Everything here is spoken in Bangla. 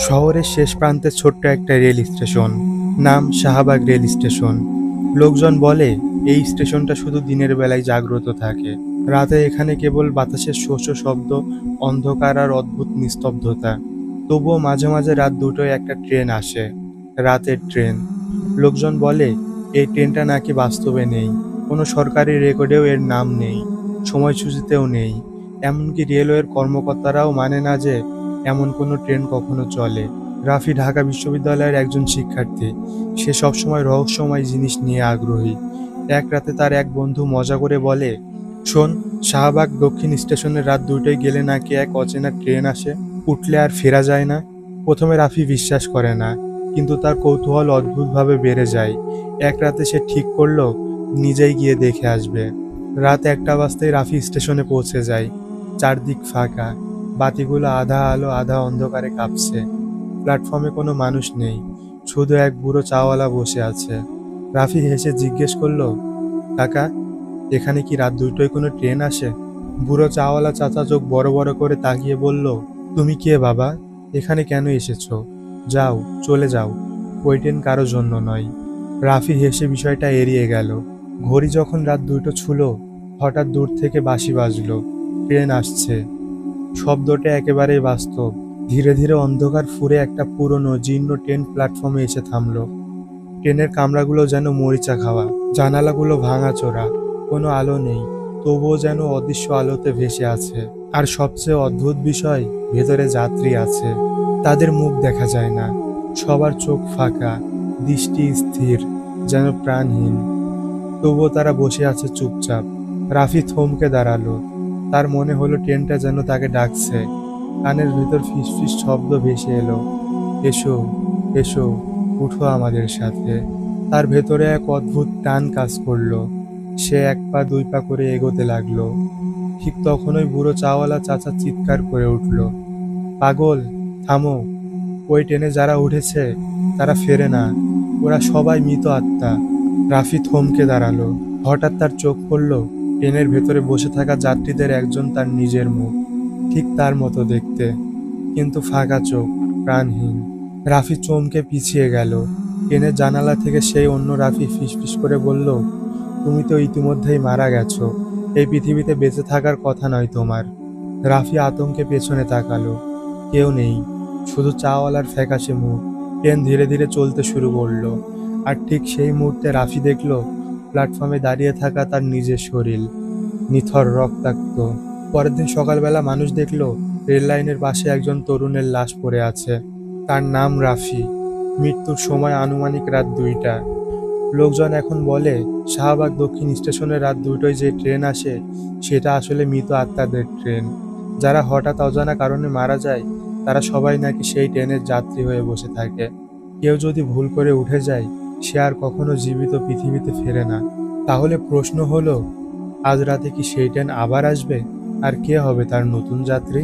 শহরের শেষ প্রান্তে ছোট্ট একটা রেল স্টেশন, নাম শাহবাগ রেল স্টেশন। লোকজন বলে এই স্টেশনটা শুধু দিনের বেলায় জাগ্রত থাকে, রাতে এখানে কেবল বাতাসের শোষ শব্দ, অন্ধকার আর অদ্ভুত নিস্তব্ধতা। তবুও মাঝে মাঝে রাত দুটোয় একটা ট্রেন আসে, রাতের ট্রেন। লোকজন বলে এই ট্রেনটা নাকি বাস্তবে নেই, কোনো সরকারি রেকর্ডেও এর নাম নেই, সময়সূচিতেও নেই। এমনকি রেলওয়ের কর্মকর্তারাও মানে না যে এমন কোনো ট্রেন কখনো চলে। রাফি ঢাকা বিশ্ববিদ্যালয়ের একজন শিক্ষার্থী। সে সবসময় রহস্যময় জিনিস নিয়ে আগ্রহী। এক রাতে তার এক বন্ধু মজা করে বলে, শোন, শাহবাগ দক্ষিণ স্টেশনে রাত দুইটায় গেলে নাকি এক অচেনা ট্রেন আসে, উঠলে আর ফেরা যায় না। প্রথমে রাফি বিশ্বাস করে না, কিন্তু তার কৌতূহল অদ্ভুতভাবে বেড়ে যায়। এক রাতে সে ঠিক করলো নিজেই গিয়ে দেখে আসবে। রাত 1টা বাজতেই রাফি স্টেশনে পৌঁছে যায়। চারদিক ফাঁকা, বাতিগুলো আধা আলো আধা অন্ধকারে কাঁপছে। প্ল্যাটফর্মে কোনো মানুষ নেই, শুধু এক বুড়ো চাওয়ালা বসে আছে। রাফি হেসে জিজ্ঞেস করলো, কাকা, এখানে কি রাত দুটোয় কোনো ট্রেন আসে? বুড়ো চাওয়ালা চাচা চোখ বড় বড় করে তাকিয়ে বলল, তুমি কে বাবা? এখানে কেন এসেছো? যাও, চলে যাও, ওই ট্রেন কারো জন্য নয়। রাফি হেসে বিষয়টা এড়িয়ে গেল। ঘড়ি যখন রাত 2টো ছুলো, হঠাৎ দূর থেকে বাঁশি বাজলো। ট্রেন আসছে। শব্দটা একেবারেই বাস্তব। ধীরে ধীরে অন্ধকার ফুঁড়ে একটা পুরনো জীর্ণ ট্রেন প্ল্যাটফর্মে এসে থামলো। ট্রেনের কামরাগুলো যেন মরিচা খাওয়া, জানালাগুলো ভাঙাচোরা, কোনো আলো নেই, তবুও যেন অদৃশ্য আলোতে ভেসে আছে। আর সবচেয়ে অদ্ভুত বিষয়, ভেতরে যাত্রী আছে, তাদের মুখ দেখা যায় না, সবার চোখ ফাঁকা, দৃষ্টি স্থির, যেন প্রাণহীন। তবুও তারা বসে আছে চুপচাপ। রাফি থমকে দাঁড়ালো। তার মনে হলো ট্রেনটা যেন তাকে ডাকছে। কানের ভেতর ফিসফিস শব্দ ভেসে এলো, এসো, এসো, উঠো আমাদের সাথে। তার ভেতরে এক অদ্ভুত টান কাজ করলো। সে 1 পা 2 পা করে এগোতে লাগলো। ঠিক তখনই বুড়ো চাওয়ালা চাচা চিৎকার করে উঠল, পাগল, থামো! ওই ট্রেনে যারা উঠেছে তারা ফেরে না, ওরা সবাই মৃত আত্মা। রাফি থমকে দাঁড়ালো। হঠাৎ তার চোখ পড়ল ট্রেনের ভেতরে বসে থাকা যাত্রীদের একজন তার নিজের মুখ, ঠিক তার মতো দেখতে, কিন্তু ফাঁকা চোখ, প্রাণহীন। রাফি চমকে পিছিয়ে গেল। ট্রেনের জানালা থেকে সেই অন্য রাফি ফিসফিস করে বলল, তুমি তো ইতিমধ্যেই মারা গেছো, এই পৃথিবীতে বেঁচে থাকার কথা নয় তোমার। রাফি আতঙ্কে পেছনে তাকালো। কেউ নেই, শুধু চাওয়ালার ফ্যাকাশে মুখ। ট্রেন ধীরে ধীরে চলতে শুরু করলো। আর ঠিক সেই মুহূর্তে রাফি দেখল প্ল্যাটফর্মে দাঁড়িয়ে থাকা তার নিজের শরীর, নিথর, রক্তাক্ত। পরের দিন সকালবেলা মানুষ দেখল রেল লাইনের পাশে একজন তরুণের লাশ পড়ে আছে। তার নাম রাফি। মৃত্যুর সময় আনুমানিক রাত 2টা। লোকজন এখন বলে শাহবাগ দক্ষিণ স্টেশনে রাত 2টোয় যে ট্রেন আসে সেটা আসলে মৃত আত্মাদের ট্রেন। যারা হঠাৎ অজানা কারণে মারা যায় তারা সবাই নাকি সেই ট্রেনের যাত্রী হয়ে বসে থাকে। কেউ যদি ভুল করে উঠে যায় সে আর কখনো জীবিত পৃথিবীতে ফেরে না। তাহলে প্রশ্ন হলো, আজ রাতে কি সেই ট্রেন আবার আসবে? আর কে হবে তার নতুন যাত্রী?